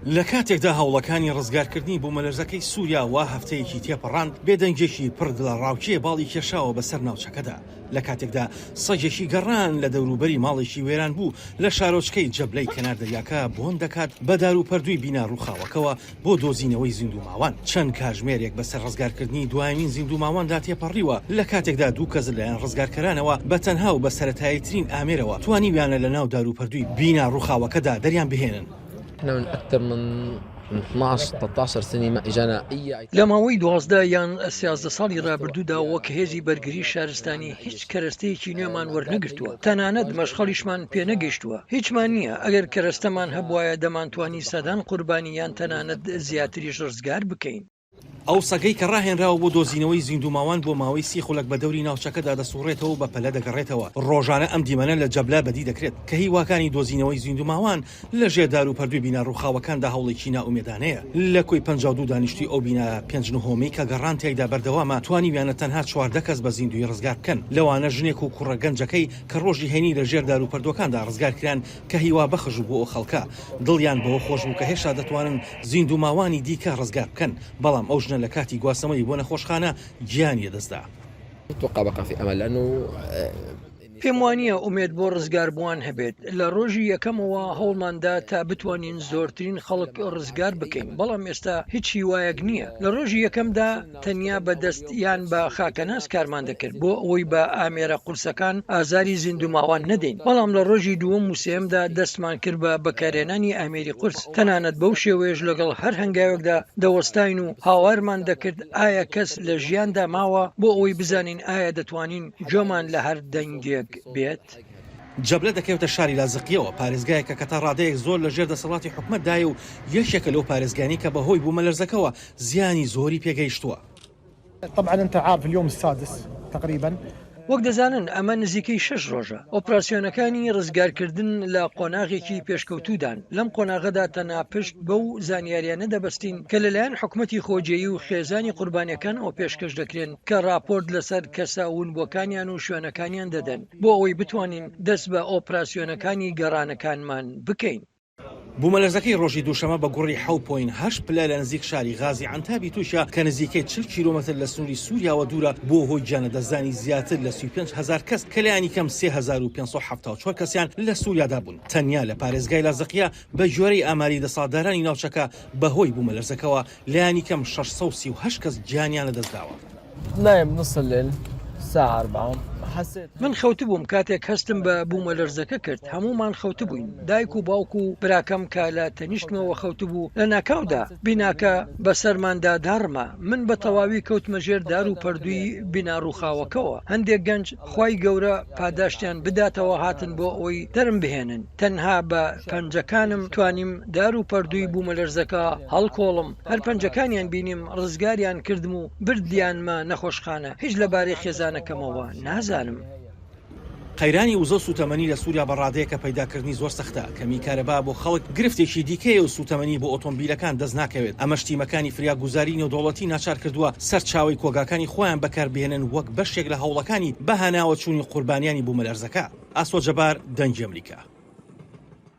لە کاتێکدا هەوڵەکانی ڕزگارکردنی بۆ مەلەرزەکەی سووریا وا هەفتەیەکی تێپەڕاند بێدەنگێکی پڕگڵە ڕاوچێ باڵی کێشاوە بەسەر ناوچەکەدا لە کاتێکدا سەگێکی گەڕان لە دەوروبەری ماڵێکی وێران بوو لە شارۆچکەی جەبلەی کەنار دەریاکە بۆن دەکات بە دار و پەردووی بینا ڕووخاوەکەوە بۆ دۆزینەوەی زیندووماوان چەند کاژمێرێک بەسەر ڕزگارکردنی دوایمین زیندووماواندا تێپەڕیوە لە کاتێکدا دوو کەس لەلایەن ڕزگارکەرانەوە بە تەنها و بە سەرەتاییترین ئامێرەوە توانیویانە لە ناو دار و پەردووی بینا ڕووخاوەکەدا دەریان بهێنن. احنا من اكثر من 12 13 سنه ما اجانا اي لە ماوەی 12 یان 13 ساڵی ڕابردوودا وەک هێزی بەرگری شارستانی هیچ کەرەستەیەکی نوێمان وەرنەگرتووە، تەنانەت مەشخەڵیشمان پێنەگەیشتووە. هیچمان نییە. ئەگەر کەرەستەمان هەبوایە دەمانتوانی سەدان قوربانی یان تەنانەت زیاتریش ڕزگار بکەین. ئەو سەگەی کە ڕاهێنراوە بۆ دۆزینەوەی زیندووماوان بۆ ماوەی 30 خولەک بە دەوری ناوچەکەدا دەسوڕێتەوە بە پەلە دەگەڕێتەوە. ڕۆژانە ئەم دیمەنە لە جەبلا بەدی دەکرێت کە هیواکانی دۆزینەوەی زیندووماوان لە ژێردار و پەردووی بینا ڕووخاوەکاندا هەوڵێکی ناومێدانەیە. لە کۆی 52 دانیشتی ئەو بینا 5 کە گەڕان تێیدا بەردەوامە توانیویانە تەنها 14 کەس بە زیندوی ڕزگار بکەن. لەوانە ژنێک و کوڕە گەنجەکەی کە ڕۆژی هێنی لە ژێردار و پەردووەکاندا ڕزگارکران کە هیوا بەخش بوو بۆ ئەو خەڵکە دڵیان بەوە خۆش بوو کە هێشتا دەتوانن زیندووماوانی دیکە ڕزگار بکەن، بەڵام ئەو ژنە لە کاتی گواسەمەی بۆ نەخۆشخانە گیانی دەستدا. اتوقع بقى في امل لانه پێم وانییە ئومێد بۆ ڕزگاربووان هەبێت. لە ڕۆژی یەکەمەوە هەوڵماندا تا بتوانین زۆرترین خەڵک ڕزگار بکەین، بەڵام ئێستا هیچ هیوایەک نییە. لە ڕۆژی یەکەمدا تەنیا بەدەست یان بە خاکەناس کارمان دەکرد بۆ ئەوەی بە ئامێرە قورسەکان ئازاری زیندووماوان نەدەین، بەڵام لە ڕۆژی دووەم و سێمدا دەستمان کرد بە بەکارهێنانی ئامێری قورس. تەنانەت بەو شێوەیەش لەگەڵ هەر هەنگاوێکدا دەوەستاین و هاوارمان دەکرد ئایا کەس لە ژیاندا ماوە بۆ ئەوەی بزانین ئایا دەتوانین جۆمان لە هەر دەنگێک بێت. جەبلە دەکەوتە شاری لازقیەوە، پارێزگایەکە کە تا ڕادەیەک زۆر لە ژێر دەسەڵاتی حکومەتدایە و یەکێکە لەو پارێزگانی کە بەهۆی بوو مەلەرزەکەوە زیانی زۆری پێگەیشتووە. طبعا انت عارف اليوم السادس تقريبا. وەک دەزانن ئەمە نزیکەی 6 ڕۆژە. ئۆپراسیۆنەکانی ڕزگارکردن لە قۆناغێکی پێشکەوتودان. لەم قۆناغەدا تەنها پشت بەو زانیاریانە دەبەستین کە لەلایەن حکومەتی خۆجێیی و خێزانی قوربانیەکان ئەو پێشکەش دەکرێن کە راپۆرت لەسەر کەساونبووەکانیان و شوێنەکانیان دەدەن بۆ ئەوەی بتوانین دەست بە ئۆپراسیۆنەکانی گەڕانەکانمان بکەین. بوومەلەرزەکەی ڕۆژی دووشەمە بە گوڕی 7.8 پلە لە نزیک شاری غازی عەنتابی تووشە کە نزیکەی 40 کیلۆمەتر لە سنووری سووریاوە دوورە بۆ هۆی گیانەدەزانی زیاتر لە 35,000 کەس کە لایەنی کەم 3574 کەسیان لە سووریادا بوون. تەنیا لە پارێزگای لازقیە بە ژێرەی ئاماری دەسەڵاتدارانی ناوچەکە بەهۆی بوومەلەرزەکەەوە لایەنی کەم 638 کەس گیانیانە دەستداوە. نایم نص الليل الساعة 4 من خەوت بووم کاتێک هەستم بە بوومەلەرزەکە کرد. هەمومان خەوت بووین. دایک و باوک و براکەم کە لە تەنیشتمەوە خەوت بوو لە ناکاودا بیناکە بەسەرماندا داڕمە. من بە تەواوی کەوتمە ژێر دار و پەردووی بینا ڕووخاوەکەەوە. هەندێک گەنج خوای گەورە پاداشتیان بداتەوە هاتن بۆ ئەوەی دەرم بهێنن. تەنها بە پەنجەکانم توانیم دار و پەردووی بوومەلەرزەکە هەڵکۆڵم. هەر پەنجەکانیان بینیم ڕزگاریان کردم و بردیانمە نەخۆشخانە. هیچ لەبارەی خێزانەکەمەوە نازانم. قەیرانی وزە سوتەمەنی لە سووریا بە ڕادەیەکە پەیداکردنی زۆر سەختە. کەمی کارەبا بۆ خەڵک گرفتێکی دیکەیە و سوتەمەنی بۆ ئۆتۆمبیلەکان دەست ناکەوێت. ئەمە تیمەکانی فریاگوزاری نێودەوڵەتی ناچار کردووە سەرچاوی کۆگاکانی خۆیان بەکاربهێنن وەک بەشێک لە هەوڵەکانی بەهاناوە چوونی قوربانیانی بوومەلەرزەکە. ئاسۆ جەبار، دەنگی ئەمریکا.